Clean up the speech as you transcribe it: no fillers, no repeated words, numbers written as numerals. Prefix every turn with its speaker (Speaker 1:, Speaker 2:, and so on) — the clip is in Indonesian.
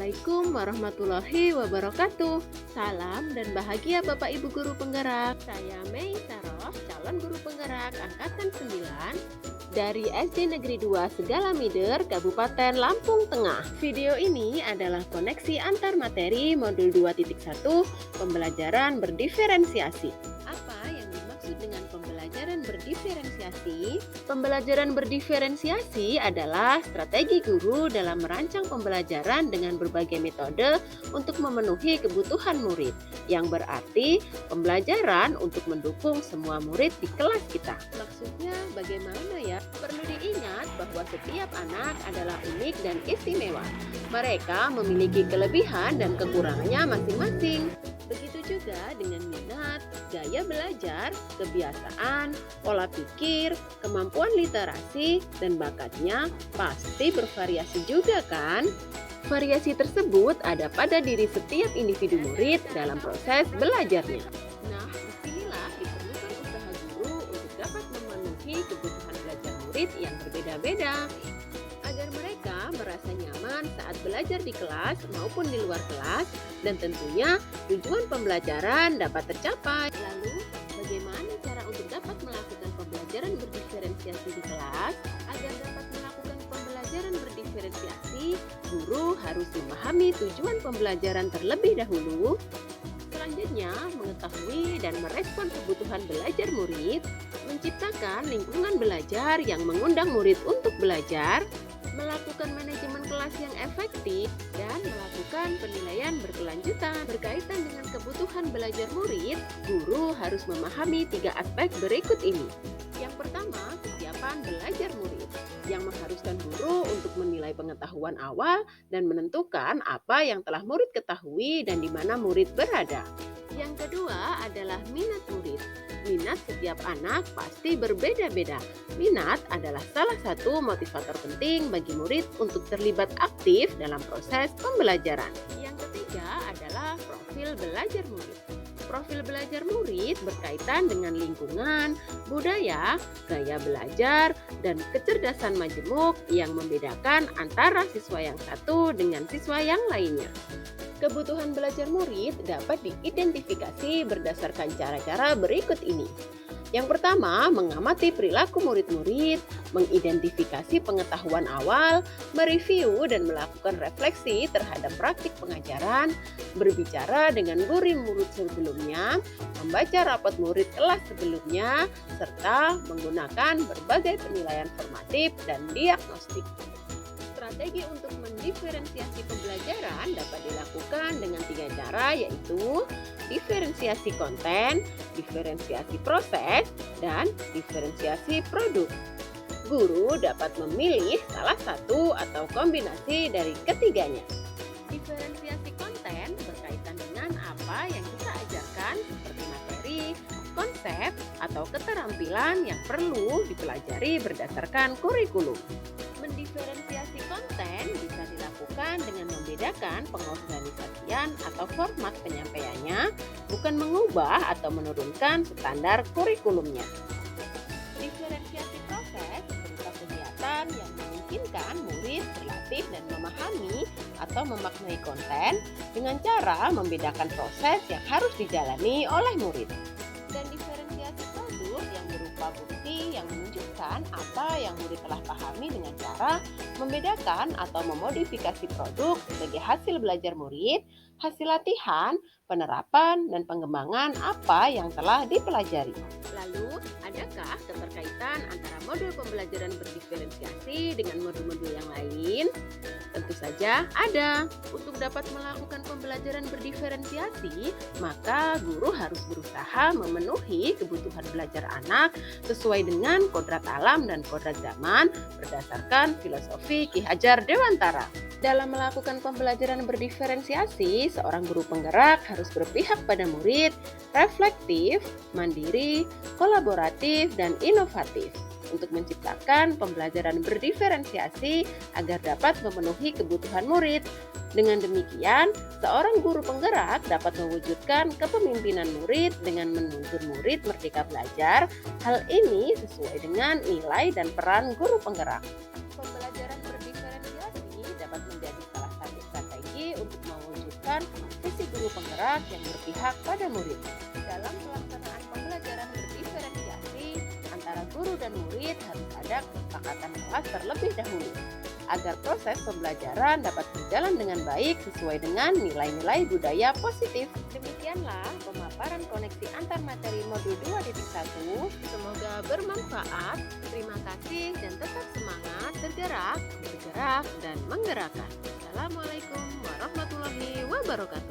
Speaker 1: Assalamualaikum warahmatullahi wabarakatuh. Salam dan bahagia Bapak Ibu Guru Penggerak. Saya Mei Saroh, calon guru penggerak angkatan 9 dari SD Negeri 2 Segalamider, Kabupaten Lampung Tengah. Video ini adalah koneksi antar materi modul 2.1 pembelajaran berdiferensiasi. Apa yang dimaksud dengan pembelajaran berdiferensiasi? Pembelajaran berdiferensiasi adalah strategi guru dalam merancang pembelajaran dengan berbagai metode untuk memenuhi kebutuhan murid, yang berarti pembelajaran untuk mendukung semua murid di kelas kita. Maksudnya bagaimana ya? Perlu diingat bahwa setiap anak adalah unik dan istimewa. Mereka memiliki kelebihan dan kekurangannya masing-masing. Begitu juga dengan minat, gaya belajar, kebiasaan, pola pikir, kemampuan literasi, dan bakatnya pasti bervariasi juga kan? Variasi tersebut ada pada diri setiap individu murid dalam proses belajarnya. Nah, disinilah diperlukan usaha guru untuk dapat memenuhi kebutuhan belajar murid yang berbeda-beda, agar mereka merasa nyaman saat belajar di kelas maupun di luar kelas, dan tentunya tujuan pembelajaran dapat tercapai. Lalu, bagaimana cara untuk dapat melakukan pembelajaran berdiferensiasi di kelas? Agar dapat melakukan pembelajaran berdiferensiasi, guru harus memahami tujuan pembelajaran terlebih dahulu. Selanjutnya, mengetahui dan merespon kebutuhan belajar murid, menciptakan lingkungan belajar yang mengundang murid untuk belajar, melakukan manajemen kelas yang efektif, dan melakukan penilaian berkelanjutan. Berkaitan dengan kebutuhan belajar murid, guru harus memahami 3 aspek berikut ini. Yang pertama, kesiapan belajar murid, yang mengharuskan guru untuk menilai pengetahuan awal dan menentukan apa yang telah murid ketahui dan di mana murid berada. Yang kedua adalah minat murid. Minat setiap anak pasti berbeda-beda. Minat adalah salah satu motivator penting bagi murid untuk terlibat aktif dalam proses pembelajaran. Yang ketiga adalah profil belajar murid. Profil belajar murid berkaitan dengan lingkungan, budaya, gaya belajar, dan kecerdasan majemuk yang membedakan antara siswa yang satu dengan siswa yang lainnya. Kebutuhan belajar murid dapat diidentifikasi berdasarkan cara-cara berikut ini. Yang pertama, mengamati perilaku murid-murid, mengidentifikasi pengetahuan awal, mereview dan melakukan refleksi terhadap praktik pengajaran, berbicara dengan guru murid sebelumnya, membaca rapot murid kelas sebelumnya, serta menggunakan berbagai penilaian formatif dan diagnostik. Strategi untuk mendiferensiasi pembelajaran dapat dilakukan dengan 3 cara, yaitu diferensiasi konten, diferensiasi proses, dan diferensiasi produk. Guru dapat memilih salah satu atau kombinasi dari ketiganya. Diferensiasi konten berkaitan dengan apa yang kita ajarkan, seperti materi, konsep, atau keterampilan yang perlu dipelajari berdasarkan kurikulum. Mendiferensiasi konten bisa dilakukan dengan membedakan pengorganisasian atau format penyampaiannya, bukan mengubah atau menurunkan standar kurikulumnya. Diferensiasi proses berupa kegiatan yang memungkinkan murid berlatih dan memahami atau memaknai konten dengan cara membedakan proses yang harus dijalani oleh murid. Dan diferensiasi produk yang berupa bukti yang menunjukkan apa yang murid telah pahami dengan cara membedakan atau memodifikasi produk sebagai hasil belajar murid, hasil latihan, penerapan, dan pengembangan apa yang telah dipelajari. Lalu, adakah keterkaitan antara modul pembelajaran berdiferensiasi dengan modul-modul yang lain? Tentu saja ada. Untuk dapat melakukan pembelajaran berdiferensiasi, maka guru harus berusaha memenuhi kebutuhan belajar anak sesuai dengan kodrat alam dan kodrat zaman berdasarkan filosofi Ki Hajar Dewantara. Dalam melakukan pembelajaran berdiferensiasi, seorang guru penggerak harus berpihak pada murid, reflektif, mandiri, kolaboratif, dan inovatif untuk menciptakan pembelajaran berdiferensiasi agar dapat memenuhi kebutuhan murid. Dengan demikian, seorang guru penggerak dapat mewujudkan kepemimpinan murid dengan menuntun murid merdeka belajar. Hal ini sesuai dengan nilai dan peran guru penggerak. Pembelajaran berdiferensiasi dapat menjadi salah satu strategi melakukan sesi guru penggerak yang berpihak pada murid. Dalam pelaksanaan pembelajaran berdiferensiasi antara guru dan murid harus ada kesepakatan kelas terlebih dahulu agar proses pembelajaran dapat berjalan dengan baik sesuai dengan nilai-nilai budaya positif. Demikianlah pemaparan koneksi antar materi modul 2.1. Semoga bermanfaat. Terima kasih dan tetap semangat bergerak, dan menggerakkan. Assalamualaikum warahmatullahi wabarakatuh.